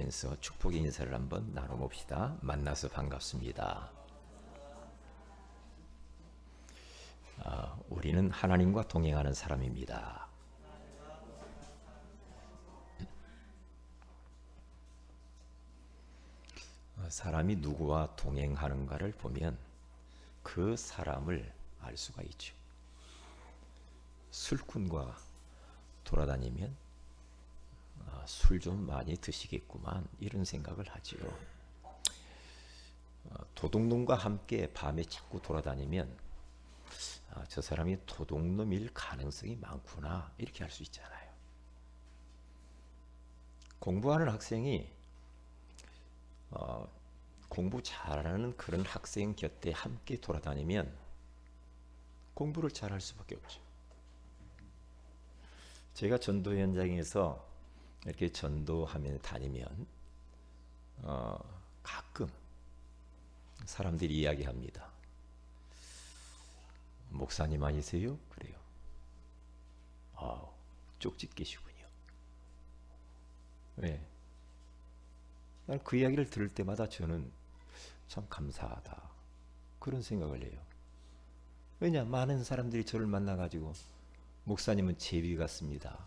하면서 축복의 인사를 한번 나눠봅시다. 만나서 반갑습니다. 우리는 하나님과 동행하는 사람입니다. 사람이 누구와 동행하는가를 보면 그 사람을 알 수가 있죠. 술꾼과 돌아다니면 술 좀 많이 드시겠구만 이런 생각을 하지요. 도둑놈과 함께 밤에 자꾸 돌아다니면 저 사람이 도둑놈일 가능성이 많구나 이렇게 할 수 있잖아요. 공부하는 학생이 공부 잘하는 그런 학생 곁에 함께 돌아다니면 공부를 잘할 수밖에 없죠. 제가 전도 현장에서 이렇게 전도하며 다니면 가끔 사람들이 이야기합니다. 목사님 아니세요? 그래요. 쪽집 계시군요. 왜? 그 이야기를 들을 때마다 저는 참 감사하다 그런 생각을 해요. 왜냐, 많은 사람들이 저를 만나가지고 목사님은 제비 같습니다.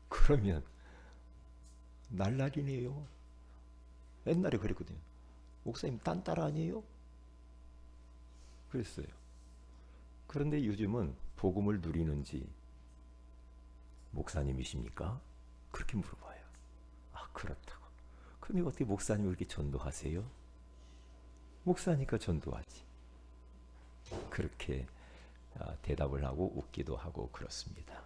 그러면 날라리네요. 옛날에 그랬거든요. 목사님 딴따라 아니에요? 그랬어요. 그런데 요즘은 복음을 누리는지 목사님이십니까? 그렇게 물어봐요. 그렇다고. 그럼 어떻게 목사님을 이렇게 전도하세요? 목사니까 전도하지. 그렇게 대답을 하고 웃기도 하고 그렇습니다.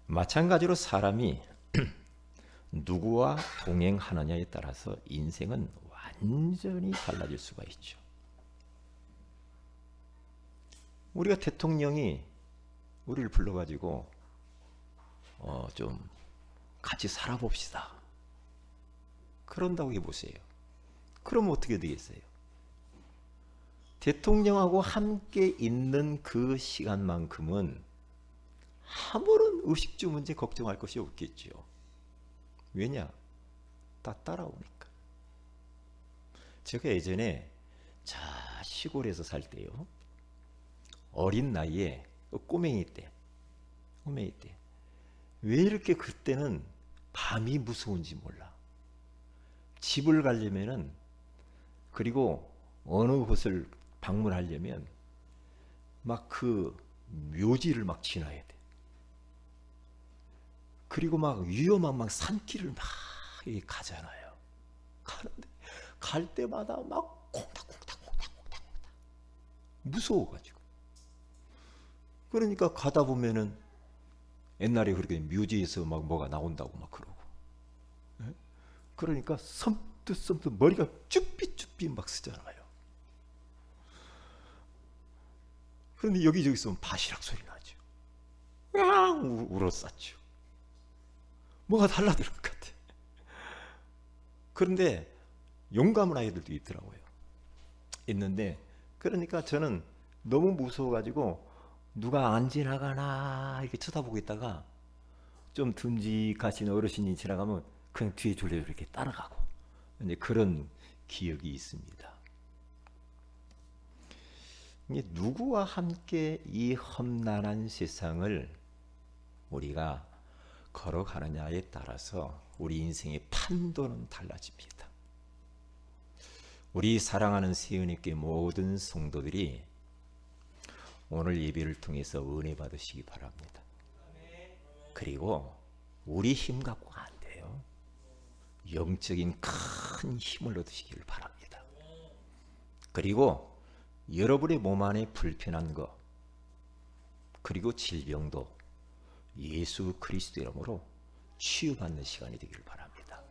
마찬가지로 사람이 누구와 동행하느냐에 따라서 인생은 완전히 달라질 수가 있죠. 우리가 대통령이 우리를 불러가지고 좀 같이 살아봅시다. 그런다고 해보세요. 그럼 어떻게 되겠어요? 대통령하고 함께 있는 그 시간만큼은 아무런 의식주 문제 걱정할 것이 없겠죠. 왜냐? 다 따라오니까. 제가 예전에 시골에서 살 때요. 어린 나이에 꼬맹이 때 왜 이렇게 그때는 밤이 무서운지 몰라. 집을 가려면은, 그리고 어느 곳을 방문하려면 막 그 묘지를 막 지나야 돼. 그리고 막 위험한 막 산길을 막 가잖아요. 가는데 갈 때마다 막 콩닥콩닥 무서워가지고. 그러니까 가다 보면은 옛날에 그렇게 묘지에서 막 뭐가 나온다고 막 그러고. 그러니까 섬뜩 머리가 쭈삣쭈삣 막 쓰잖아요. 그런데 여기저기서 바시락 소리 나죠. 울어쌌죠. 뭐가 달라들 것 같아. 그런데 용감한 아이들도 있더라고요. 있는데, 그러니까 저는 너무 무서워가지고 누가 안 지나가나 이렇게 쳐다보고 있다가 좀 듬직하신 어르신이 지나가면 그냥 뒤에 졸려 이렇게 따라가고, 이제 그런 기억이 있습니다. 누구와 함께 이 험난한 세상을 우리가 걸어가느냐에 따라서 우리 인생의 판도는 달라집니다. 우리 사랑하는 세은님께 모든 성도들이 오늘 예배를 통해서 은혜 받으시기 바랍니다. 그리고 우리 힘 갖고 안 돼요. 영적인 큰 힘을 얻으시기를 바랍니다. 그리고 여러분의 몸 안에 불편한 것, 그리고 질병도 예수 그리스도의 이름으로 치유받는 시간이 되기를 바랍니다.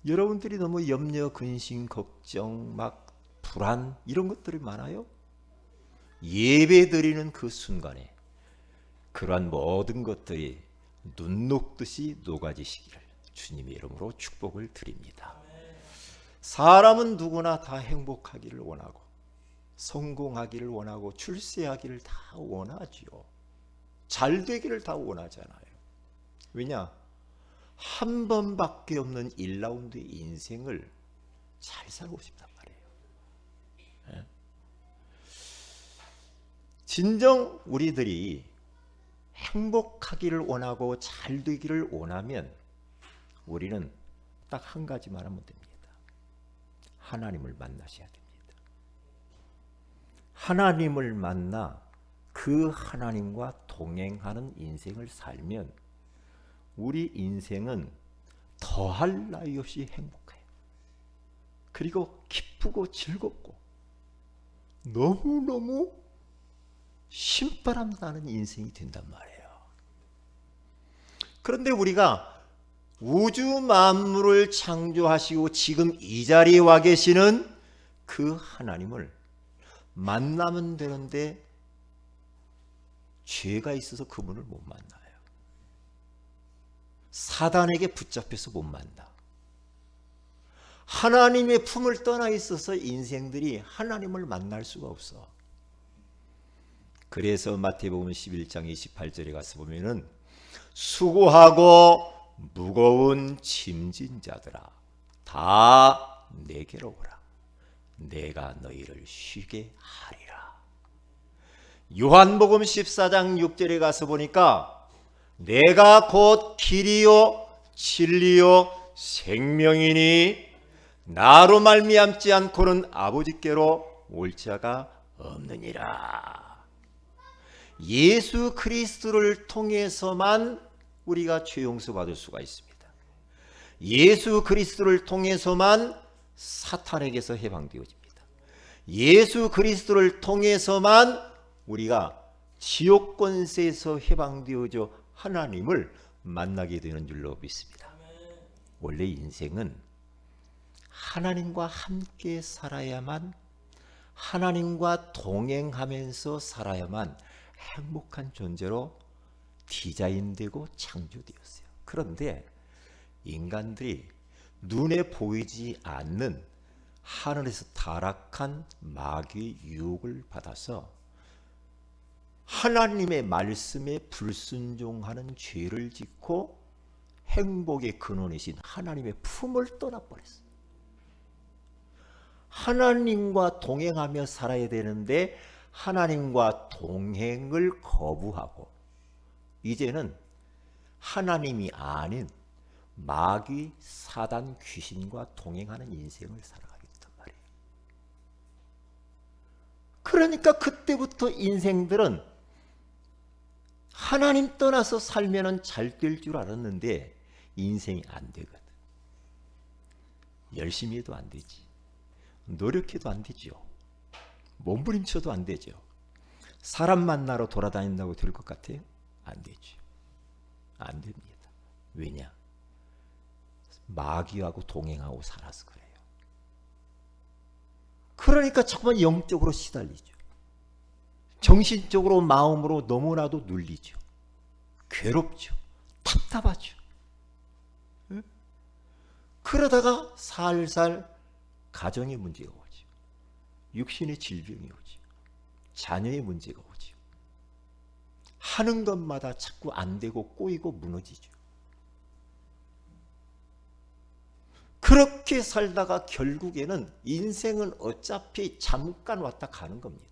여러분들이 너무 염려, 근심, 걱정, 막 불안 이런 것들이 많아요. 예배 드리는 그 순간에 그러한 모든 것들이 눈 녹듯이 녹아지시기를 주님의 이름으로 축복을 드립니다. 사람은 누구나 다 행복하기를 원하고 성공하기를 원하고 출세하기를 다 원하지요. 잘 되기를 다 원하잖아요. 왜냐? 한 번밖에 없는 1라운드의 인생을 잘 살고 싶단 말이에요. 예? 진정 우리들이 행복하기를 원하고 잘 되기를 원하면 우리는 딱 한 가지만 하면 됩니다. 하나님을 만나셔야 됩니다. 하나님을 만나 그 하나님과 동행하는 인생을 살면 우리 인생은 더할 나위 없이 행복해요. 그리고 기쁘고 즐겁고 너무너무 신바람 나는 인생이 된단 말이에요. 그런데 우리가 우주 만물을 창조하시고 지금 이 자리에 와 계시는 그 하나님을 만나면 되는데 죄가 있어서 그분을 못 만나요. 사단에게 붙잡혀서 못 만나. 하나님의 품을 떠나 있어서 인생들이 하나님을 만날 수가 없어. 그래서 마태복음 11장 28절에 가서 보면은 수고하고 무거운 짐진 자들아 다 내게로 오라. 내가 너희를 쉬게 하리라. 요한복음 14장 6절에 가서 보니까 내가 곧 길이요 진리요 생명이니 나로 말미암지 않고는 아버지께로 올 자가 없느니라. 예수 그리스도를 통해서만 우리가 죄 용서받을 수가 있습니다. 예수 그리스도를 통해서만 사탄에게서 해방되어집니다. 예수 그리스도를 통해서만 우리가 지옥 권세에서 해방되어져 하나님을 만나게 되는 줄로 믿습니다. 원래 인생은 하나님과 함께 살아야만, 하나님과 동행하면서 살아야만 행복한 존재로 디자인되고 창조되었어요. 그런데 인간들이 눈에 보이지 않는 하늘에서 타락한 마귀의 유혹을 받아서 하나님의 말씀에 불순종하는 죄를 짓고 행복의 근원이신 하나님의 품을 떠나버렸어요. 하나님과 동행하며 살아야 되는데 하나님과 동행을 거부하고 이제는 하나님이 아닌 마귀, 사단, 귀신과 동행하는 인생을 살아가게 됐단 말이에요. 그러니까 그때부터 인생들은 하나님 떠나서 살면 잘 될 줄 알았는데 인생이 안 되거든. 열심히 해도 안 되지. 노력해도 안 되죠. 몸부림쳐도 안 되죠. 사람 만나러 돌아다닌다고 될 것 같아요? 안 되죠. 안 됩니다. 왜냐? 마귀하고 동행하고 살아서 그래요. 그러니까 자꾸만 영적으로 시달리죠. 정신적으로 마음으로 너무나도 눌리죠. 괴롭죠. 답답하죠. 응? 그러다가 살살 가정의 문제가 오죠. 육신의 질병이 오죠. 자녀의 문제가 오죠. 하는 것마다 자꾸 안 되고 꼬이고 무너지죠. 그렇게 살다가 결국에는 인생은 어차피 잠깐 왔다 가는 겁니다.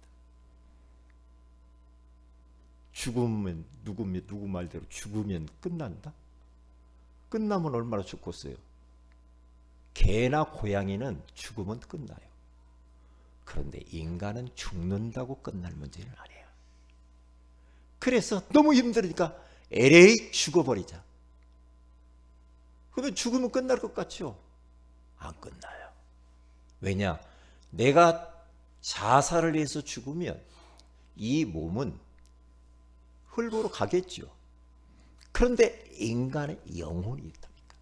죽으면 누구 말대로 죽으면 끝난다? 끝나면 얼마나 좋겠어요? 개나 고양이는 죽으면 끝나요. 그런데 인간은 죽는다고 끝날 문제는 아니에요. 그래서 너무 힘들으니까 LA 죽어버리자. 그러면 죽으면 끝날 것 같죠? 안 끝나요. 왜냐? 내가 자살을 해서 죽으면 이 몸은 흙으로 가겠죠. 그런데 인간의 영혼이 있답니까?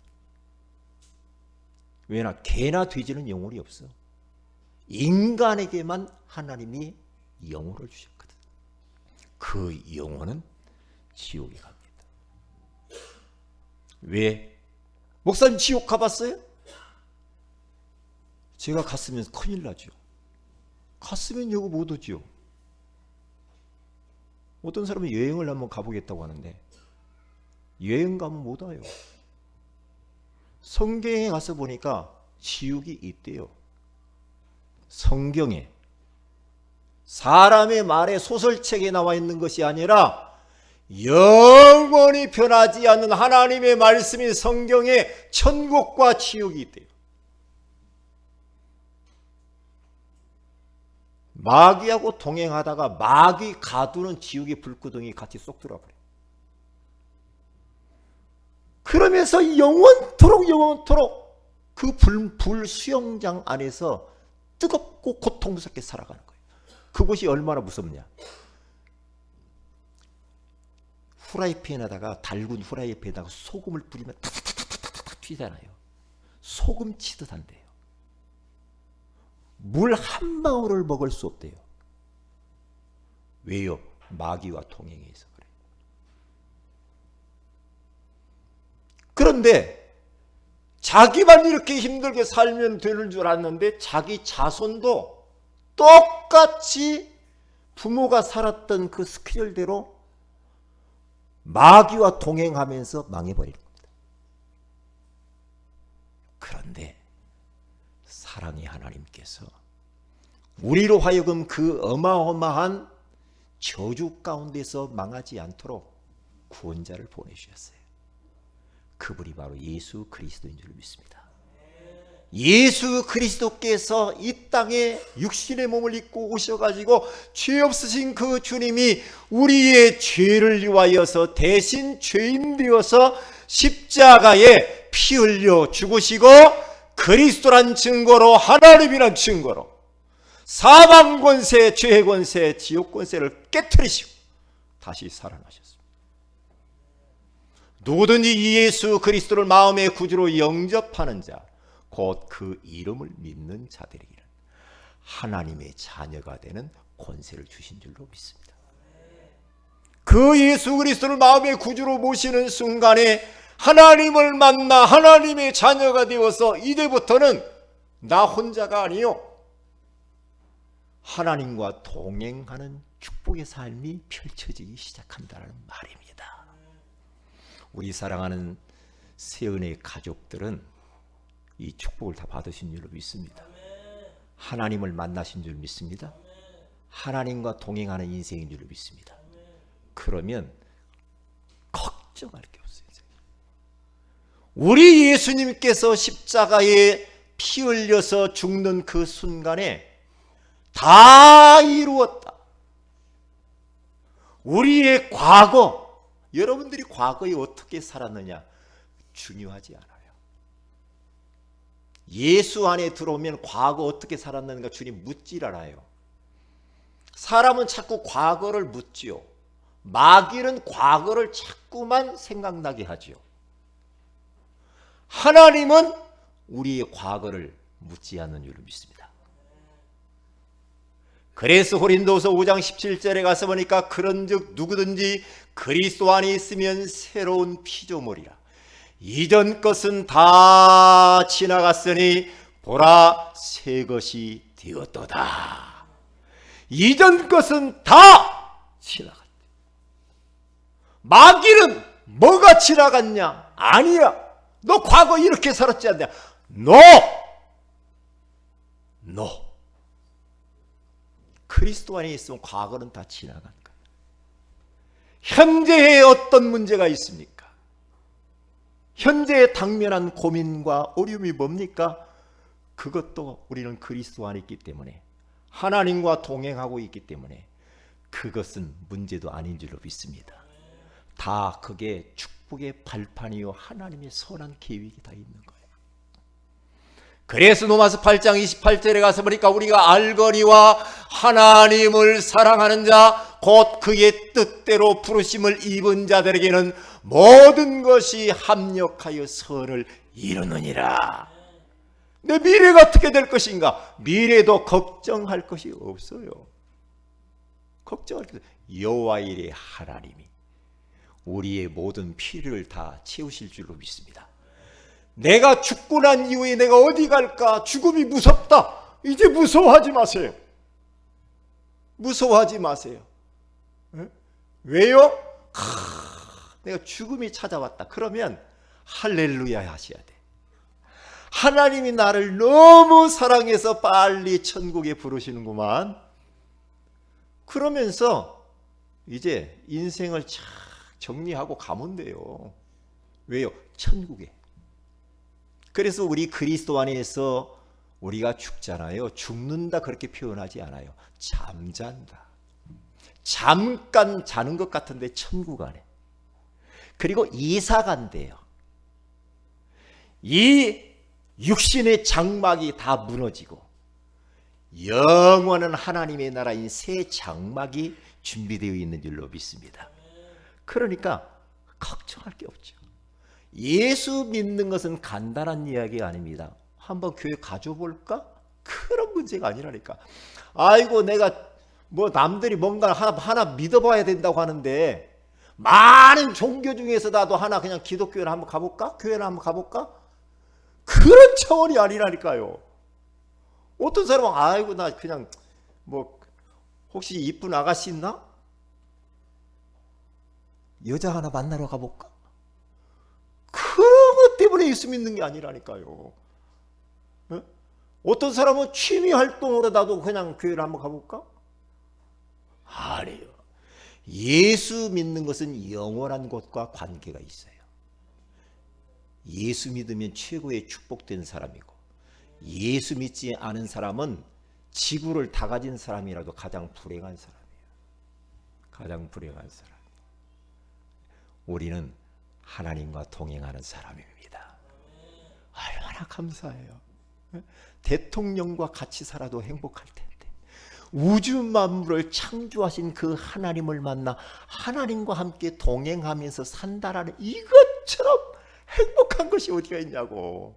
왜냐? 개나 돼지는 영혼이 없어. 인간에게만 하나님이 영혼을 주셨거든. 그 영혼은 지옥에 갑니다. 왜? 목사님 지옥 가봤어요? 제가 갔으면 큰일 나죠. 갔으면 여기 못 오죠. 어떤 사람은 여행을 한번 가보겠다고 하는데 여행 가면 못 와요. 성경에 가서 보니까 지옥이 있대요. 성경에. 사람의 말에 소설책에 나와 있는 것이 아니라 영원히 변하지 않는 하나님의 말씀인 성경에 천국과 지옥이 있대요. 마귀하고 동행하다가 마귀 가두는 지옥의 불구덩이 같이 쏙 들어버려요. 그러면서 영원토록 그 불수영장 안에서 뜨겁고 고통스럽게 살아가는 거예요. 그곳이 얼마나 무섭냐. 후라이팬에다가 달군 후라이팬에다가 소금을 뿌리면 타타타타타타 튀잖아요. 소금 치듯 한대요. 물 한 방울을 먹을 수 없대요. 왜요? 마귀와 동행해서 그래요. 그런데 자기만 이렇게 힘들게 살면 되는 줄 알았는데 자기 자손도 똑같이 부모가 살았던 그 스케줄대로 마귀와 동행하면서 망해버리는 겁니다. 그런데 사랑의 하나님께서 우리로 하여금 그 어마어마한 저주 가운데서 망하지 않도록 구원자를 보내주셨어요. 그분이 바로 예수 그리스도인 줄 믿습니다. 예수 그리스도께서 이 땅에 육신의 몸을 입고 오셔가지고 죄 없으신 그 주님이 우리의 죄를 위하여서 대신 죄인 되어서 십자가에 피 흘려 죽으시고 그리스도란 증거로 하나님이란 증거로 사망 권세, 죄의 권세, 지옥 권세를 깨트리시고 다시 살아나셨습니다. 누구든지 이 예수 그리스도를 마음의 구주로 영접하는 자, 곧 그 이름을 믿는 자들에게는 하나님의 자녀가 되는 권세를 주신 줄로 믿습니다. 그 예수 그리스도를 마음의 구주로 모시는 순간에 하나님을 만나 하나님의 자녀가 되어서 이제부터는 나 혼자가 아니요 하나님과 동행하는 축복의 삶이 펼쳐지기 시작한다는 말입니다. 우리 사랑하는 세은의 가족들은 이 축복을 다 받으신 줄로 믿습니다. 하나님을 만나신 줄 믿습니다. 하나님과 동행하는 인생인 줄로 믿습니다. 그러면 걱정할 게 없어요. 우리 예수님께서 십자가에 피 흘려서 죽는 그 순간에 다 이루었다. 우리의 과거, 여러분들이 과거에 어떻게 살았느냐 중요하지 않아요. 예수 안에 들어오면 과거 어떻게 살았는가 주님 묻질 않아요. 사람은 자꾸 과거를 묻지요. 마귀는 과거를 자꾸만 생각나게 하지요. 하나님은 우리의 과거를 묻지 않는 줄로 믿습니다. 그래서 고린도서 5장 17절에 가서 보니까 그런즉 누구든지 그리스도 안에 있으면 새로운 피조물이라. 이전 것은 다 지나갔으니 보라 새 것이 되었도다. 이전 것은 다 지나갔다. 마귀는 뭐가 지나갔냐? 아니야. 너 과거 이렇게 살았지 않냐? No. 그리스도 안에 있으면 과거는 다 지나간 거야. 현재에 어떤 문제가 있습니까? 현재에 당면한 고민과 어려움이 뭡니까? 그것도 우리는 그리스도 안에 있기 때문에 하나님과 동행하고 있기 때문에 그것은 문제도 아닌 줄로 믿습니다. 다 그게 축복의 발판이요 하나님의 선한 계획이 다 있는 거예요. 그래서 로마서 8장 28절에 가서 보니까 우리가 알거니와 하나님을 사랑하는 자 곧 그의 뜻대로 부르심을 입은 자들에게는 모든 것이 합력하여 선을 이루느니라. 내 미래가 어떻게 될 것인가? 미래도 걱정할 것이 없어요. 걱정할 것이 여호와 일의 하나님이 우리의 모든 필요를 다 채우실 줄로 믿습니다. 내가 죽고 난 이후에 내가 어디 갈까? 죽음이 무섭다. 이제 무서워하지 마세요. 무서워하지 마세요. 왜요? 내가 죽음이 찾아왔다. 그러면 할렐루야 하셔야 돼. 하나님이 나를 너무 사랑해서 빨리 천국에 부르시는구만. 그러면서 이제 인생을 쫙 정리하고 가면 돼요. 왜요? 천국에. 그래서 우리 그리스도 안에서 우리가 죽잖아요. 죽는다 그렇게 표현하지 않아요. 잠잔다. 잠깐 자는 것 같은데 천국 안에. 그리고 이사 간대요. 이 육신의 장막이 다 무너지고 영원한 하나님의 나라인 새 장막이 준비되어 있는 줄로 믿습니다. 그러니까 걱정할 게 없죠. 예수 믿는 것은 간단한 이야기가 아닙니다. 한번 교회 가져볼까? 그런 문제가 아니라니까. 아이고 내가 뭐 남들이 뭔가 하나 믿어봐야 된다고 하는데 많은 종교 중에서 나도 하나 그냥 기독교를 한번 가볼까? 교회를 한번 가볼까? 그런 차원이 아니라니까요. 어떤 사람은 아이고 나 그냥 뭐 혹시 이쁜 아가씨 있나? 여자 하나 만나러 가볼까? 그런 것 때문에 예수 믿는 게 아니라니까요. 네? 어떤 사람은 취미 활동으로 나도 그냥 교회를 한번 가볼까? 아니요. 예수 믿는 것은 영원한 것과 관계가 있어요. 예수 믿으면 최고의 축복된 사람이고 예수 믿지 않은 사람은 지구를 다 가진 사람이라도 가장 불행한 사람이에요. 가장 불행한 사람. 우리는 하나님과 동행하는 사람입니다. 얼마나 감사해요. 대통령과 같이 살아도 행복할 텐데 우주 만물을 창조하신 그 하나님을 만나 하나님과 함께 동행하면서 산다라는 이것처럼 행복한 것이 어디가 있냐고.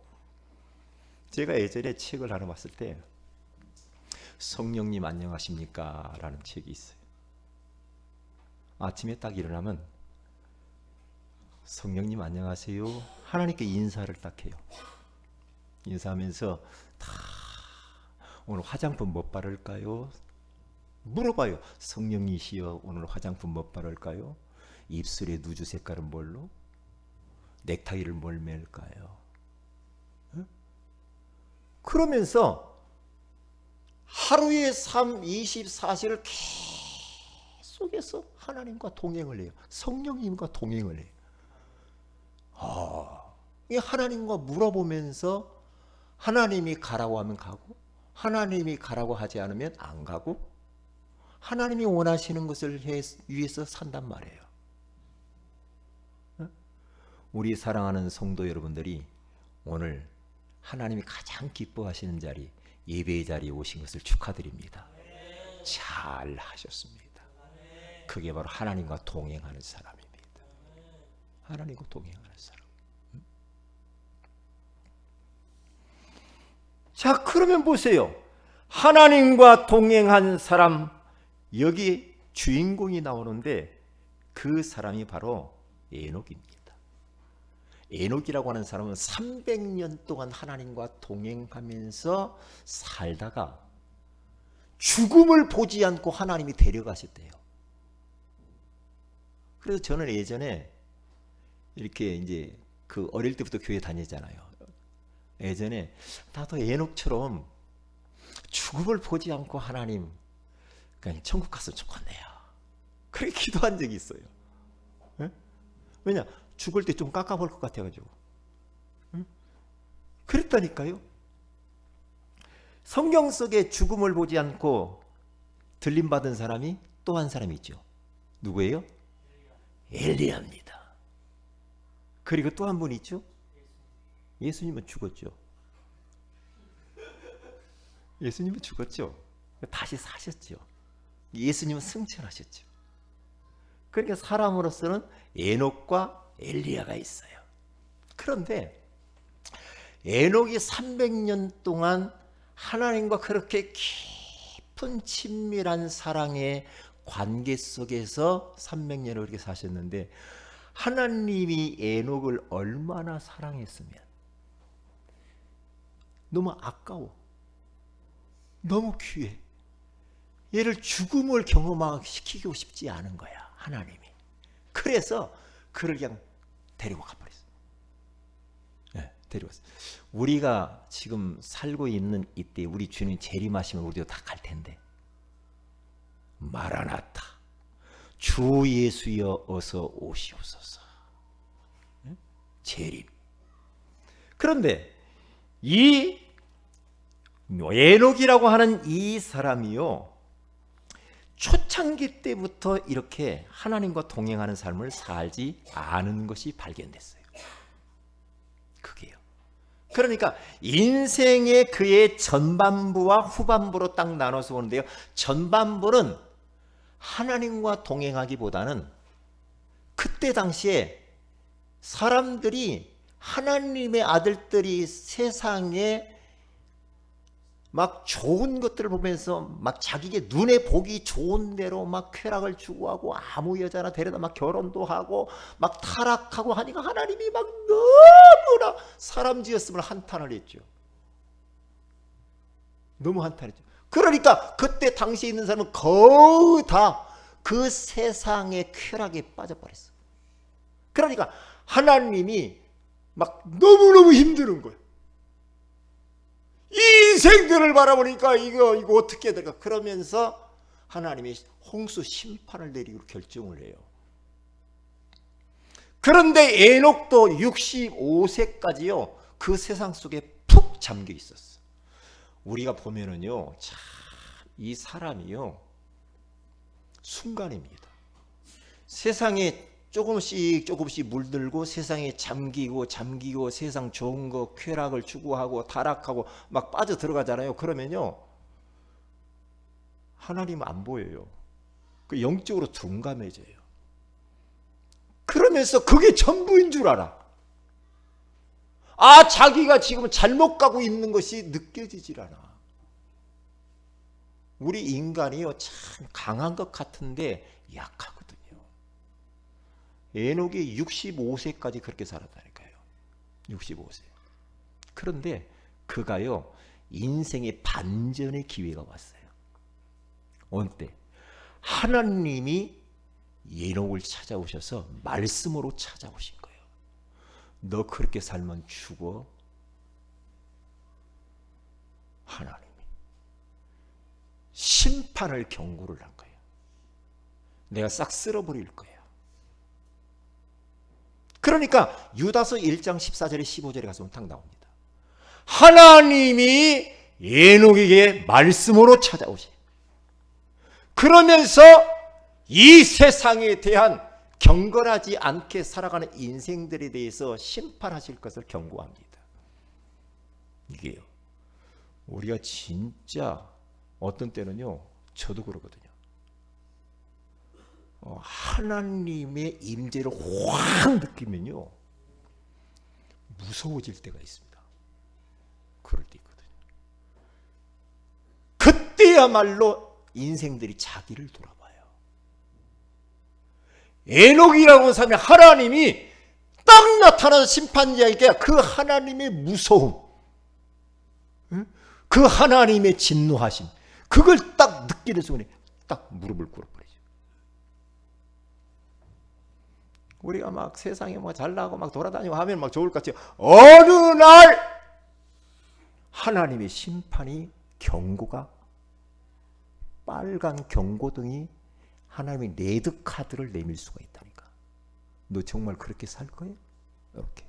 제가 예전에 책을 하나 봤을 때 성령님 안녕하십니까? 라는 책이 있어요. 아침에 딱 일어나면 성령님 안녕하세요. 하나님께 인사를 딱 해요. 인사하면서 다 오늘 화장품 뭐 바를까요? 물어봐요. 성령이시여 오늘 화장품 뭐 바를까요? 입술의 누주 색깔은 뭘로? 넥타이를 뭘 맬까요? 그러면서 하루의 삶 24시를 계속해서 하나님과 동행을 해요. 성령님과 동행을 해요. 이 하나님과 물어보면서 하나님이 가라고 하면 가고 하나님이 가라고 하지 않으면 안 가고 하나님이 원하시는 것을 위해서 산단 말이에요. 우리 사랑하는 성도 여러분들이 오늘 하나님이 가장 기뻐하시는 자리 예배의 자리에 오신 것을 축하드립니다. 잘 하셨습니다. 그게 바로 하나님과 동행하는 사람입니다. 하나님과 동행하는 사람. 자, 그러면 보세요. 하나님과 동행한 사람, 여기 주인공이 나오는데 그 사람이 바로 에녹입니다. 에녹이라고 하는 사람은 300년 동안 하나님과 동행하면서 살다가 죽음을 보지 않고 하나님이 데려가셨대요. 그래서 저는 예전에 이렇게 이제 그 어릴 때부터 교회 다니잖아요. 예전에 나도 에녹처럼 죽음을 보지 않고 하나님 그냥 천국 갔으면 좋겠네요. 그렇게 기도한 적이 있어요. 네? 왜냐? 죽을 때 좀 깎아볼 것 같아가지고. 그랬다니까요. 성경 속에 죽음을 보지 않고 들림받은 사람이 또 한 사람이 있죠. 누구예요? 엘리야입니다. 그리고 또 한 분 있죠. 예수님은 죽었죠. 예수님은 죽었죠. 다시 사셨죠. 예수님은 승천하셨죠. 그러니까 사람으로서는 에녹과 엘리야가 있어요. 그런데 에녹이 300년 동안 하나님과 그렇게 깊은 친밀한 사랑의 관계 속에서 300년을 그렇게 사셨는데 하나님이 에녹을 얼마나 사랑했으면 너무 아까워. 너무 귀해. 얘를 죽음을 경험시키고 싶지 않은 거야. 하나님이. 그래서 그를 그냥 데리고 가버렸어. 네, 데리고 갔어. 우리가 지금 살고 있는 이때 우리 주님 재림하시면 우리도 다 갈 텐데, 마라나타, 주 예수여 어서 오시옵소서. 재림. 그런데 이 에녹이라고 하는 이 사람이요, 초창기 때부터 이렇게 하나님과 동행하는 삶을 살지 않은 것이 발견됐어요. 그게요. 그러니까 인생의 그의 전반부와 후반부로 딱 나눠서 보는데요, 전반부는 하나님과 동행하기보다는 그때 당시에 사람들이, 하나님의 아들들이 세상에 막 좋은 것들을 보면서 막 자기의 눈에 보기 좋은 대로 막 쾌락을 추구하고 아무 여자나 데려다 막 결혼도 하고 막 타락하고 하니까 하나님이 막 너무나 사람 지었음을 한탄을 했죠. 너무 한탄했죠. 그러니까 그때 당시에 있는 사람은 거의 다 그 세상의 쾌락에 빠져버렸어. 그러니까 하나님이 막 너무너무 힘드는 거예요. 이 인생들을 바라보니까 이거 어떻게 해야 될까? 그러면서 하나님이 홍수 심판을 내리기로 결정을 해요. 그런데 에녹도 65세까지요 그 세상 속에 푹 잠겨 있었어. 우리가 보면은요, 참 이 사람이요 순간입니다. 세상에 조금씩 물들고 세상에 잠기고 세상 좋은 거 쾌락을 추구하고 타락하고 막 빠져 들어가잖아요. 그러면요 하나님 안 보여요. 그 영적으로 둔감해져요. 그러면서 그게 전부인 줄 알아. 자기가 지금 잘못 가고 있는 것이 느껴지질 않아. 우리 인간이요 참 강한 것 같은데 약하거든요. 에녹이 65세까지 그렇게 살았다니까요. 65세. 그런데 그가요 인생의 반전의 기회가 왔어요. 어느 때? 하나님이 에녹을 찾아오셔서 말씀으로 찾아오신 거예요. 너 그렇게 살면 죽어. 하나님이 심판을 경고를 한 거예요. 내가 싹 쓸어버릴 거예요. 그러니까 유다서 1장 14절에 15절에 가서 딱 나옵니다. 하나님이 에녹에게 말씀으로 찾아오시. 그러면서 이 세상에 대한 경건하지 않게 살아가는 인생들에 대해서 심판하실 것을 경고합니다. 이게요. 우리가 진짜 어떤 때는요, 저도 그러거든요. 하나님의 임재를 확 느끼면요 무서워질 때가 있습니다. 그럴 때 있거든요. 그때야말로 인생들이 자기를 돌아봐요. 에녹이라고 하는 사람이 하나님이 딱 나타나서 심판자에게 그 하나님의 무서움, 그 하나님의 진노하심, 그걸 딱 느끼는 순간에 딱 무릎을 꿇어버리죠. 우리가 막 세상에 뭐 잘나고 막 돌아다니고 하면 막 좋을 것 같지. 어느 날 하나님의 심판이, 경고가, 빨간 경고등이 하나님의 레드 카드를 내밀 수가 있다니까. 너 정말 그렇게 살 거예요? 이렇게.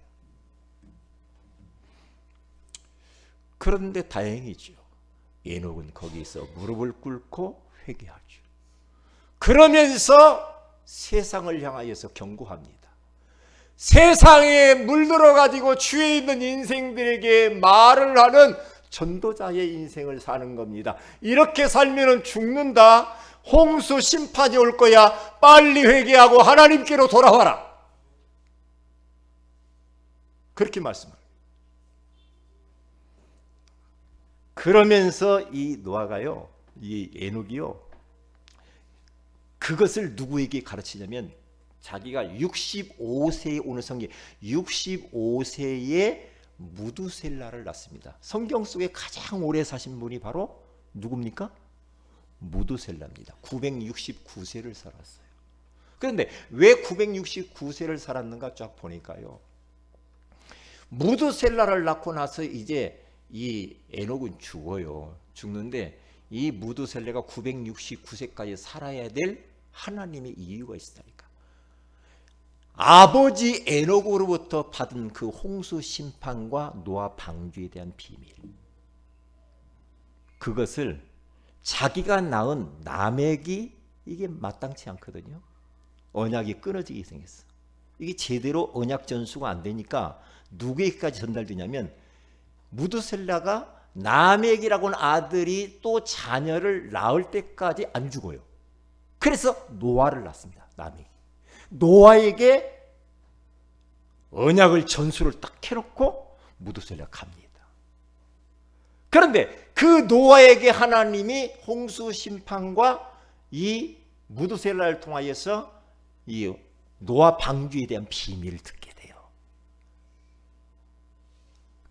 그런데 다행이죠. 에녹은 거기서 무릎을 꿇고 회개하죠. 그러면서 세상을 향하여서 경고합니다. 세상에 물들어가지고 취해 있는 인생들에게 말을 하는 전도자의 인생을 사는 겁니다. 이렇게 살면 죽는다. 홍수 심판이 올 거야. 빨리 회개하고 하나님께로 돌아와라. 그렇게 말씀합니다. 그러면서 이 노아가요, 이 에녹이요, 그것을 누구에게 가르치냐면 자기가 65세에 오는 성경, 65세에 무두셀라를 낳습니다. 성경 속에 가장 오래 사신 분이 바로 누굽니까? 무두셀라입니다. 969세를 살았어요. 그런데 왜 969세를 살았는가 쫙 보니까요. 무드셀라를 낳고 나서 이제 이 에녹은 죽어요. 죽는데 이 무드셀라가 969세까지 살아야 될 하나님의 이유가 있으니까. 아버지 에녹으로부터 받은 그 홍수 심판과 노아 방주에 대한 비밀. 그것을 자기가 낳은 라멕이 이게 마땅치 않거든요. 언약이 끊어지게 생겼어. 이게 제대로 언약 전수가 안 되니까 누구에게까지 전달되냐면 무드셀라가 라멕이라고 하는 아들이 또 자녀를 낳을 때까지 안 죽어요. 그래서 노아를 낳습니다. 라멕이. 노아에게 언약을 전수를 딱 해놓고 무드셀라가 갑니다. 그런데 그 노아에게 하나님이 홍수 심판과 이 무드셀라를 통하여서 이 노아 방주에 대한 비밀을 듣게 돼요.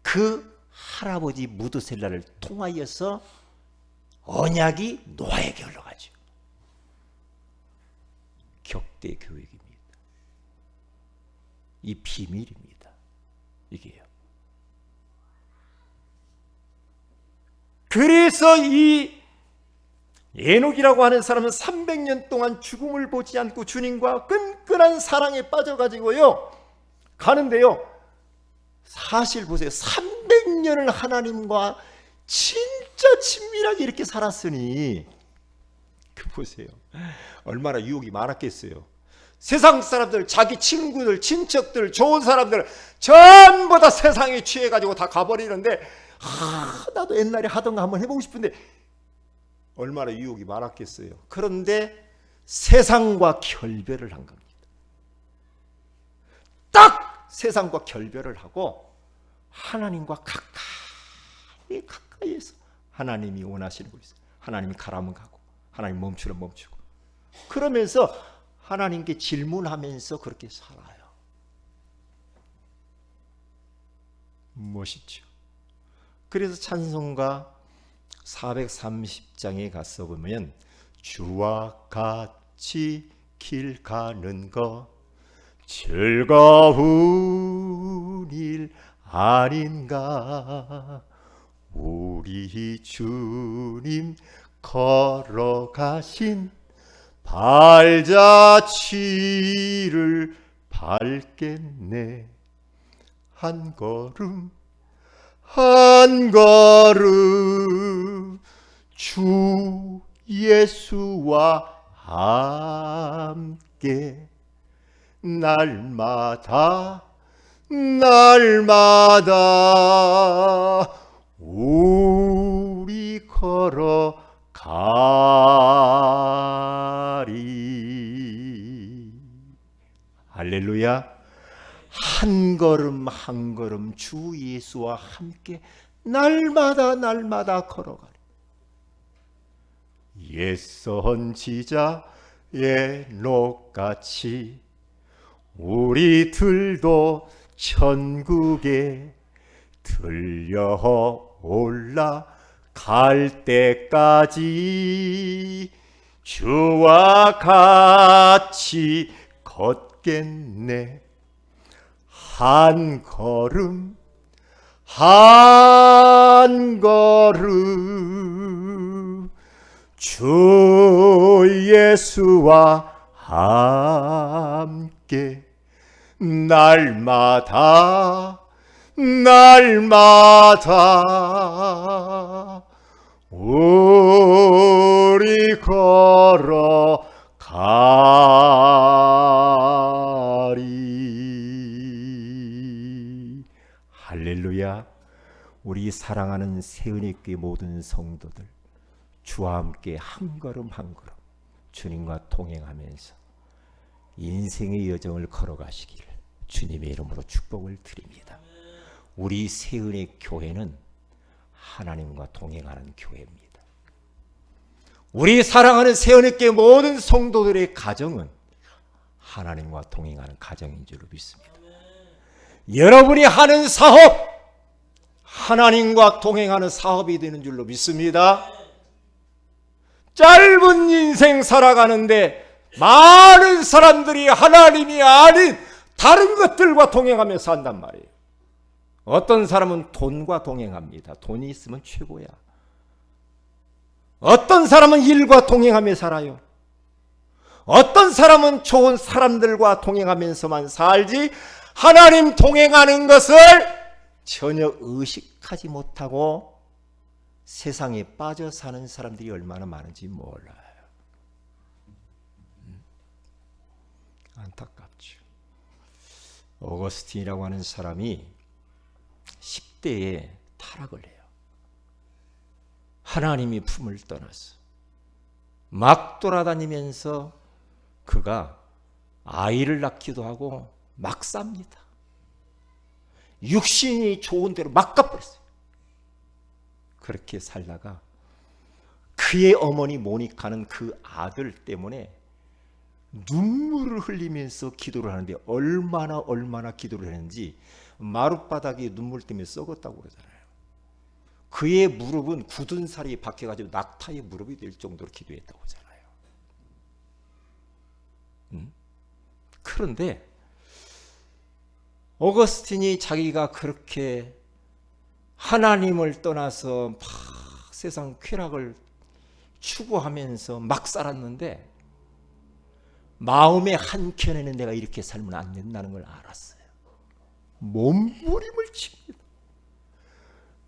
그 할아버지 무드셀라를 통하여서 언약이 노아에게 흘러가죠. 격대 교육입니다. 이 비밀입니다. 이게요. 그래서 이 에녹이라고 하는 사람은 300년 동안 죽음을 보지 않고 주님과 끈끈한 사랑에 빠져가지고요 가는데요. 사실 보세요. 300년을 하나님과 진짜 친밀하게 이렇게 살았으니 그 보세요. 얼마나 유혹이 많았겠어요. 세상 사람들, 자기 친구들, 친척들, 좋은 사람들 전부 다 세상에 취해가지고 다 가버리는데 나도 옛날에 하던 거 한번 해보고 싶은데 얼마나 유혹이 많았겠어요. 그런데 세상과 결별을 한 겁니다. 딱 세상과 결별을 하고 하나님과 가까이에서 하나님이 원하시는 거 있어요. 하나님이 가라면 가고 하나님 멈추면 멈추고 그러면서 하나님께 질문하면서 그렇게 살아요. 멋있죠. 그래서 찬송가 430장에 가서 보면 주와 같이 길 가는 것 즐거운 일 아닌가. 우리 주님 걸어가신 발자취를 밟겠네. 한 걸음 한 걸음 주 예수와 함께 날마다 우리 걸어가리. 할렐루야. 한 걸음 한 걸음 주 예수와 함께 날마다 걸어가리. 옛 선지자 에녹같이 우리들도 천국에 들려 올라갈 때까지 주와 같이 걷겠네. 한 걸음 한 걸음 주 예수와 함께 날마다 우리 걸어가리. 할렐루야. 우리 사랑하는 새은혜교회 모든 성도들 주와 함께 한 걸음 한 걸음 주님과 동행하면서 인생의 여정을 걸어가시기를 주님의 이름으로 축복을 드립니다. 우리 새은혜 교회는 하나님과 동행하는 교회입니다. 우리 사랑하는 새은혜교회 모든 성도들의 가정은 하나님과 동행하는 가정인 줄로 믿습니다. 여러분이 하는 사업 하나님과 동행하는 사업이 되는 줄로 믿습니다. 짧은 인생 살아가는데 많은 사람들이 하나님이 아닌 다른 것들과 동행하며 산단 말이에요. 어떤 사람은 돈과 동행합니다. 돈이 있으면 최고야. 어떤 사람은 일과 동행하며 살아요. 어떤 사람은 좋은 사람들과 동행하면서만 살지 하나님 동행하는 것을 전혀 의식하지 못하고 세상에 빠져 사는 사람들이 얼마나 많은지 몰라요. 안타깝죠. 어거스틴이라고 하는 사람이 10대에 타락을 해요. 하나님이 품을 떠나서 막 돌아다니면서 그가 아이를 낳기도 하고 막 삽니다. 육신이 좋은 대로 막 가버렸어요. 그렇게 살다가 그의 어머니 모니카는 그 아들 때문에 눈물을 흘리면서 기도를 하는데 얼마나 기도를 했는지 마룻바닥에 눈물 때문에 썩었다고 그러잖아요. 그의 무릎은 굳은 살이 박혀가지고 낙타의 무릎이 될 정도로 기도했다고 하잖아요. 그런데 어거스틴이 자기가 그렇게 하나님을 떠나서 막 세상 쾌락을 추구하면서 막 살았는데 마음의 한켠에는 내가 이렇게 살면 안 된다는 걸 알았어요. 몸부림을 칩니다.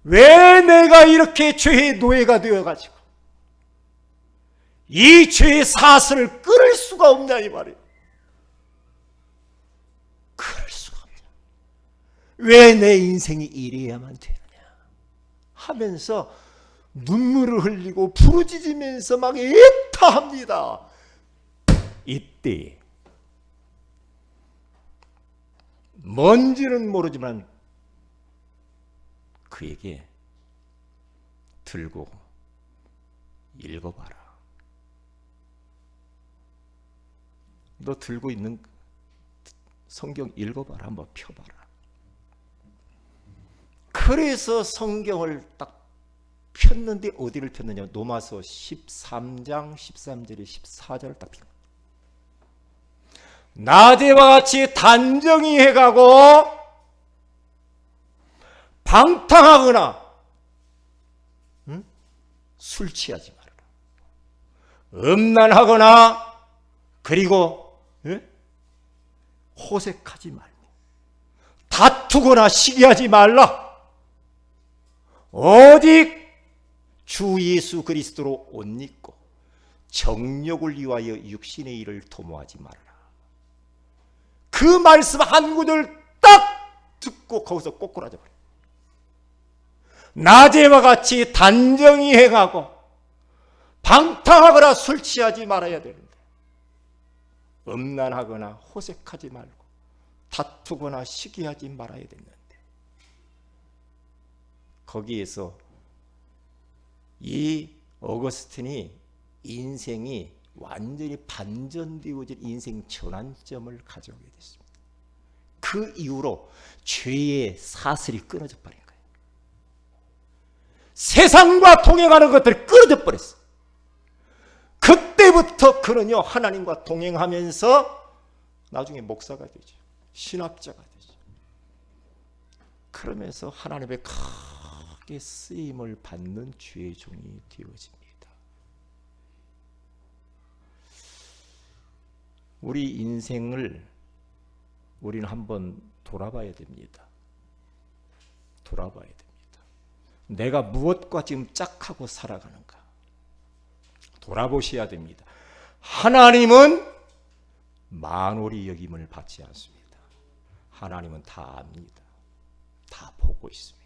왜 내가 이렇게 죄의 노예가 되어가지고 이 죄의 사슬을 끊을 수가 없냐 이 말이에요. 끊을 수가 없냐. 왜 내 인생이 이래야만 되느냐 하면서 눈물을 흘리고 부르짖으면서 막 애타합니다. 이때 뭔지는 모르지만 그에게 들고 읽어봐라. 너 들고 있는 성경 읽어봐라. 한번 펴봐라. 그래서 성경을 딱 폈는데 어디를 폈느냐. 로마서 13장 13절에 14절을 딱 폈. 낮에와 같이 단정히 해가고 방탕하거나 술 취하지 말아라. 음란하거나 그리고 호색하지 말고 다투거나 시기하지 말라. 오직 주 예수 그리스도로 옷 입고 정욕을 위하여 육신의 일을 도모하지 말아라. 그 말씀 한 구절 딱 듣고 거기서 꼬꾸라져 버려요. 낮에와 같이 단정히 행하고 방탕하거나 술 취하지 말아야 되는데 음란하거나 호색하지 말고 다투거나 시기하지 말아야 되는데 거기에서 이 어거스틴이 인생이 완전히 반전되어진 인생 전환점을 가져오게 됐습니다. 그 이후로 죄의 사슬이 끊어져 버린 거예요. 세상과 동행하는 것들이 끊어져 버렸어요. 그때부터 그는요 하나님과 동행하면서 나중에 목사가 되죠. 신학자가 되죠. 그러면서 하나님의 크게 쓰임을 받는 주의 종이 되어집니다. 우리 인생을 우리는 한번 돌아봐야 됩니다. 돌아봐야 됩니다. 내가 무엇과 지금 짝하고 살아가는가 돌아보셔야 됩니다. 하나님은 만홀이 여김을 받지 않습니다. 하나님은 다 압니다. 다 보고 있습니다.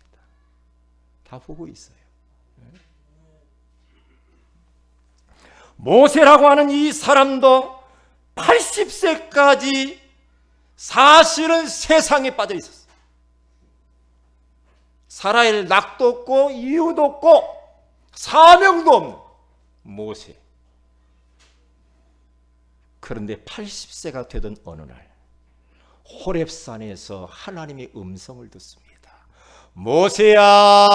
다 보고 있어요. 모세라고 하는 이 사람도 80세까지 사실은 세상에 빠져 있었어요. 살아야 낙도 없고 이유도 없고 사명도 없는 모세. 그런데 80세가 되던 어느 날 호렙산에서 하나님의 음성을 듣습니다. 모세야,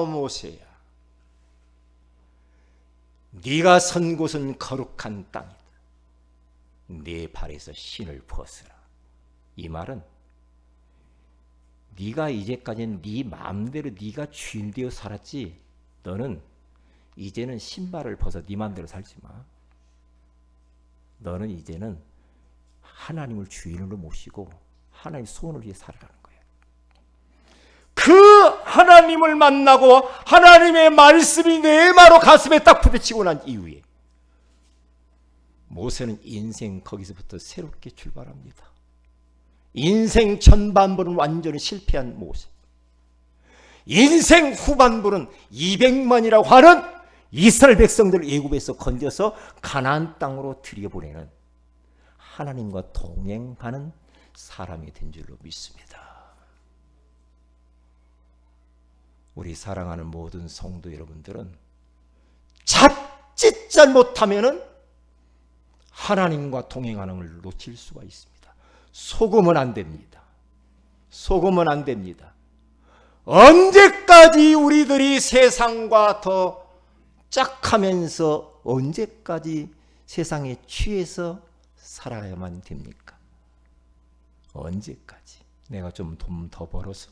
모세야, 네가 선 곳은 거룩한 땅이다. 내 발에서 신을 벗으라. 이 말은 네가 이제까지는 네 마음대로 네가 주인 되어 살았지, 너는 이제는 신발을 벗어 네 마음대로 살지 마. 너는 이제는 하나님을 주인으로 모시고 하나님의 소원을 위해 살아가는 거예요. 그 하나님을 만나고 하나님의 말씀이 내 마로 가슴에 딱 부딪히고 난 이후에 모세는 인생 거기서부터 새롭게 출발합니다. 인생 전반부는 완전히 실패한 모세, 인생 후반부는 200만이라고 하는 이스라엘 백성들을 애굽에서 건져서 가나안 땅으로 들여보내는 하나님과 동행하는 사람이 된 줄로 믿습니다. 우리 사랑하는 모든 성도 여러분들은 자칫 잘못하면은 하나님과 동행하는 걸 놓칠 수가 있습니다. 속으면 안 됩니다. 속으면 안 됩니다. 언제까지 우리들이 세상과 더 짝하면서 언제까지 세상에 취해서 살아야만 됩니까? 언제까지? 내가 좀 돈 더 벌어서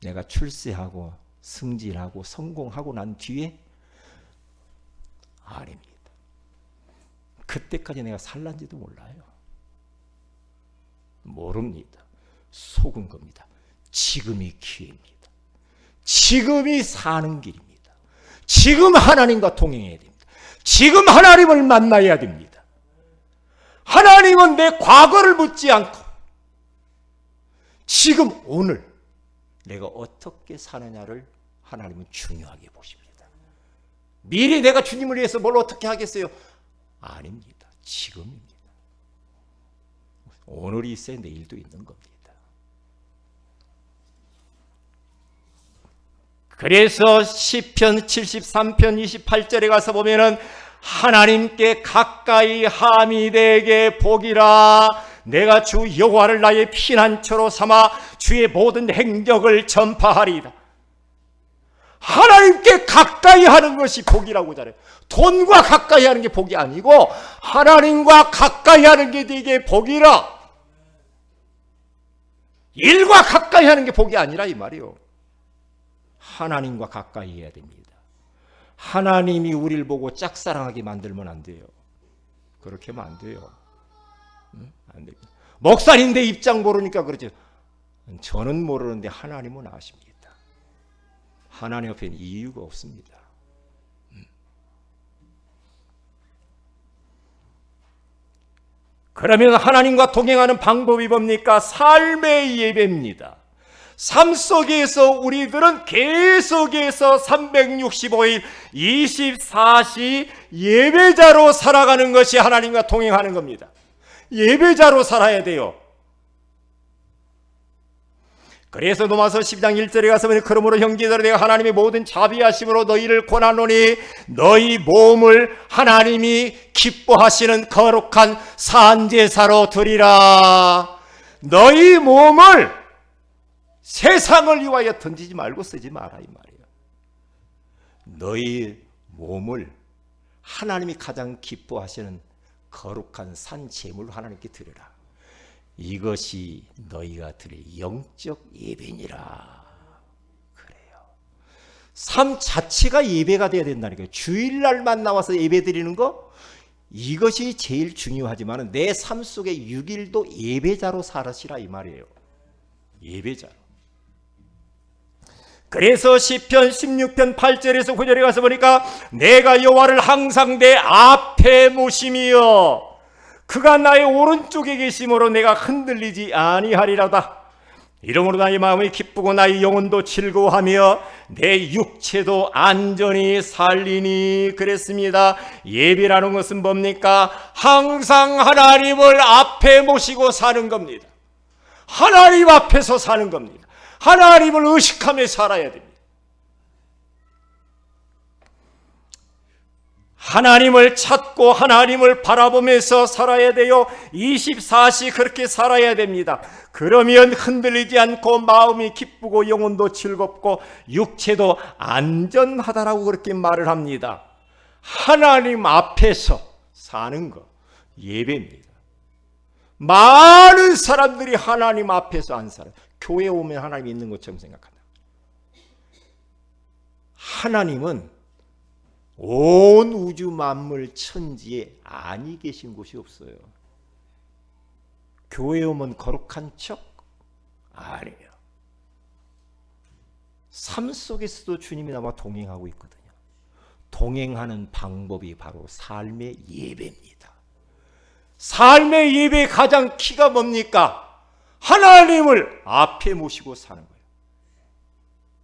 내가 출세하고 승진하고 성공하고 난 뒤에? 아닙니다. 그때까지 내가 살란지도 몰라요. 모릅니다. 속은 겁니다. 지금이 기회입니다. 지금이 사는 길입니다. 지금 하나님과 동행해야 됩니다. 지금 하나님을 만나야 됩니다. 하나님은 내 과거를 묻지 않고 지금 오늘 내가 어떻게 사느냐를 하나님은 중요하게 보십니다. 미리 내가 주님을 위해서 뭘 어떻게 하겠어요? 아닙니다. 지금입니다. 오늘이 있어야 내일도 있는 겁니다. 그래서 시편 73편 28절에 가서 보면은 하나님께 가까이 함이 되게 복이라. 내가 주 여호와를 나의 피난처로 삼아 주의 모든 행적을 전파하리이다. 하나님께 가까이 하는 것이 복이라고 잘해요. 돈과 가까이 하는 게 복이 아니고 하나님과 가까이 하는 게 되게 복이라. 일과 가까이 하는 게 복이 아니라 이 말이요. 하나님과 가까이 해야 됩니다. 하나님이 우리를 보고 짝사랑하게 만들면 안 돼요. 그렇게 하면 안 돼요. 안 됩니다. 목사님인데 입장 모르니까 그러죠. 저는 모르는데 하나님은 아십니다. 하나님 앞에는 이유가 없습니다. 그러면 하나님과 동행하는 방법이 뭡니까? 삶의 예배입니다. 삶 속에서 우리들은 계속해서 365일 24시 예배자로 살아가는 것이 하나님과 동행하는 겁니다. 예배자로 살아야 돼요. 그래서 로마서 12장 1절에 가서 그러므로 형제들아 내가 하나님의 모든 자비하심으로 너희를 권하노니 너희 몸을 하나님이 기뻐하시는 거룩한 산제사로 드리라. 너희 몸을 세상을 위하여 던지지 말고 쓰지 마라 이 말이에요. 너희 몸을 하나님이 가장 기뻐하시는 거룩한 산 제물로 하나님께 드리라. 이것이 너희가 드릴 영적 예배니라. 그래요. 삶 자체가 예배가 돼야 된다니까요. 주일날만 나와서 예배 드리는 거 이것이 제일 중요하지만 내 삶 속에 6일도 예배자로 살으시라 이 말이에요. 예배자로. 그래서 시편 16편 8절에서 9절에 가서 보니까 내가 여호와를 항상 내 앞에 모심이여 그가 나의 오른쪽에 계심으로 내가 흔들리지 아니하리라다. 이러므로 나의 마음이 기쁘고 나의 영혼도 즐거워하며 내 육체도 안전히 살리니. 그랬습니다. 예배라는 것은 뭡니까? 항상 하나님을 앞에 모시고 사는 겁니다. 하나님 앞에서 사는 겁니다. 하나님을 의식하며 살아야 됩니다. 하나님을 찾고 하나님을 바라보면서 살아야 돼요. 24시 그렇게 살아야 됩니다. 그러면 흔들리지 않고 마음이 기쁘고 영혼도 즐겁고 육체도 안전하다라고 그렇게 말을 합니다. 하나님 앞에서 사는 거 예배입니다. 많은 사람들이 하나님 앞에서 안 살아요. 교회에 오면 하나님이 있는 것처럼 생각한다. 하나님은 온 우주 만물 천지에 아니 계신 곳이 없어요. 교회에 오면 거룩한 척? 아니에요. 삶 속에서도 주님이 나와 동행하고 있거든요. 동행하는 방법이 바로 삶의 예배입니다. 삶의 예배의 가장 키가 뭡니까? 하나님을 앞에 모시고 사는 거예요.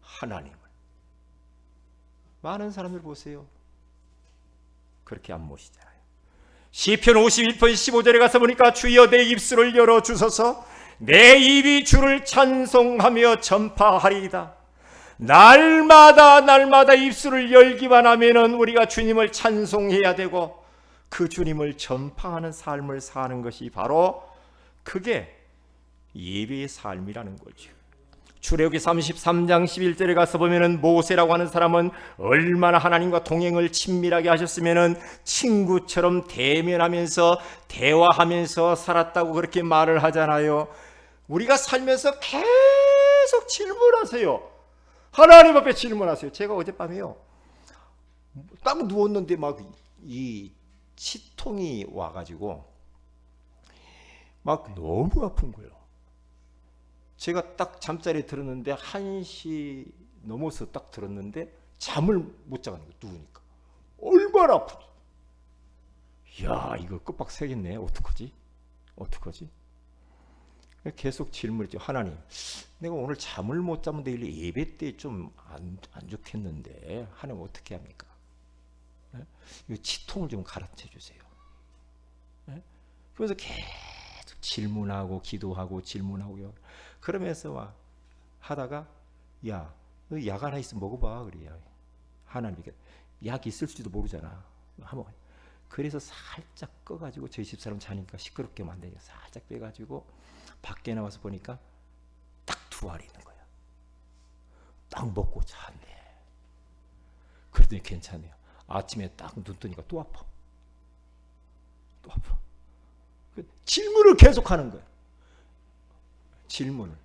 하나님을. 많은 사람들 보세요. 그렇게 안 모시잖아요. 시편 51편 15절에 가서 보니까 주여 내 입술을 열어주소서 내 입이 주를 찬송하며 전파하리이다. 날마다 입술을 열기만 하면은 우리가 주님을 찬송해야 되고 그 주님을 전파하는 삶을 사는 것이 바로 그게 예배의 삶이라는 거죠. 출애굽기 33장 11절에 가서 보면은 모세라고 하는 사람은 얼마나 하나님과 동행을 친밀하게 하셨으면은 친구처럼 대면하면서 대화하면서 살았다고 그렇게 말을 하잖아요. 우리가 살면서 계속 질문하세요. 하나님 앞에 질문하세요. 제가 어젯밤에요. 딱 누웠는데 막 이 치통이 와가지고 막 너무 아픈 거예요. 제가 딱 잠자리에 들었는데 1시 넘어서 딱 들었는데 잠을 못 자가는 거예요. 누우니까. 얼마나 아프지. 이야 이거 끝박 새겠네. 어떡하지? 계속 질문했죠. 하나님 내가 오늘 잠을 못 자면 내일 예배 때 좀 안 좋겠는데 하나님 어떻게 합니까? 이 치통을 좀 가르쳐 주세요. 그래서 계속 질문하고 기도하고 질문하고요. 그러면서 막 하다가 야, 너 약 하나 있으면 먹어봐 그래요. 하나님께 약 있을지도 모르잖아. 한번 그래서 살짝 꺼가지고 저희 집사람 자니까 시끄럽게 만드니까 살짝 빼가지고 밖에 나와서 보니까 딱 2알이 있는 거야. 딱 먹고 잤네. 그랬더니 괜찮네요. 아침에 딱 눈 뜨니까 또 아파. 질문을 계속하는 거예요. 질문을.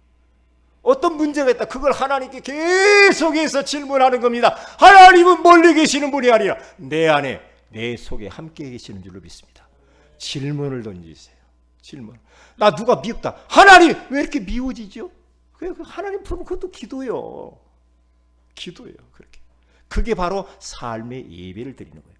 어떤 문제가 있다. 그걸 하나님께 계속해서 질문하는 겁니다. 하나님은 멀리 계시는 분이 아니라 내 안에 내 속에 함께 계시는 줄로 믿습니다. 질문을 던지세요. 질문. 나 누가 미웠다. 하나님 왜 이렇게 미워지죠? 하나님 부르면 그것도 기도예요. 그렇게. 그게 바로 삶의 예배를 드리는 거예요.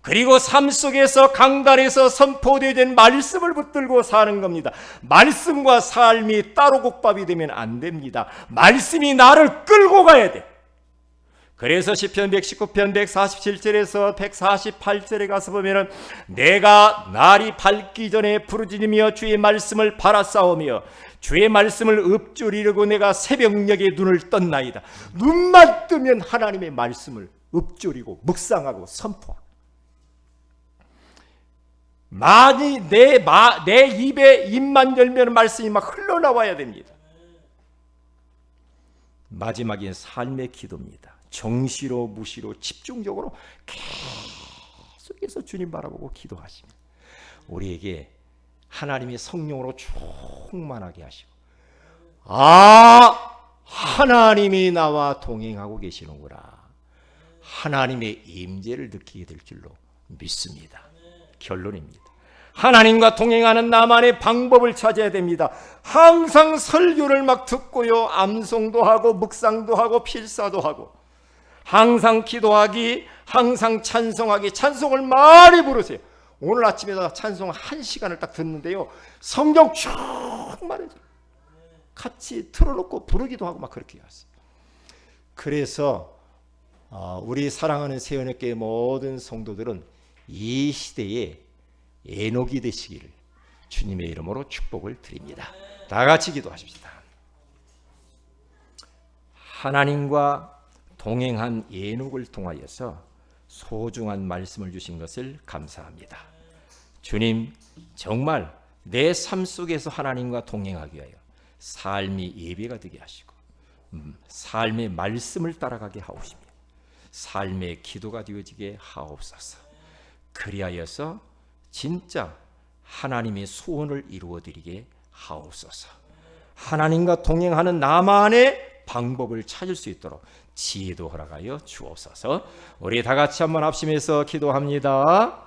그리고 삶 속에서 강단에서 선포되어진 말씀을 붙들고 사는 겁니다. 말씀과 삶이 따로 국밥이 되면 안 됩니다. 말씀이 나를 끌고 가야 돼. 그래서 시편 119편 147절에서 148절에 가서 보면은 내가 날이 밝기 전에 부르짖으며 주의 말씀을 바라싸우며 주의 말씀을 읊조리려고 내가 새벽녘에 눈을 떴나이다. 눈만 뜨면 하나님의 말씀을 읊조리고 묵상하고 선포하고 많이 내 입에 입만 열면 말씀이 막 흘러나와야 됩니다. 마지막엔 삶의 기도입니다. 정시로 무시로 집중적으로 계속해서 주님 바라보고 기도하십니다. 우리에게 하나님의 성령으로 충만하게 하시고 하나님이 나와 동행하고 계시는구나. 하나님의 임재를 느끼게 될 줄로 믿습니다. 결론입니다. 하나님과 동행하는 나만의 방법을 찾아야 됩니다. 항상 설교를 막 듣고요. 암송도 하고 묵상도 하고 필사도 하고 항상 기도하기, 항상 찬송하기, 찬송을 많이 부르세요. 오늘 아침에 찬송 1시간을 딱 듣는데요. 성경 쭉 말해줘요. 같이 틀어놓고 부르기도 하고 막 그렇게 했어요. 그래서 우리 사랑하는 세연회교회 모든 성도들은 이 시대에 에녹이 되시기를 주님의 이름으로 축복을 드립니다. 다 같이 기도하십시다. 하나님과 동행한 에녹을 통하여서 소중한 말씀을 주신 것을 감사합니다. 주님, 정말 내 삶 속에서 하나님과 동행하기 위하여 삶이 예배가 되게 하시고 삶의 말씀을 따라가게 하옵시며 삶의 기도가 되어지게 하옵소서. 그리하여서 진짜 하나님의 소원을 이루어드리게 하옵소서. 하나님과 동행하는 나만의 방법을 찾을 수 있도록 지혜도 허락하여 주옵소서. 우리 다 같이 한번 합심해서 기도합니다.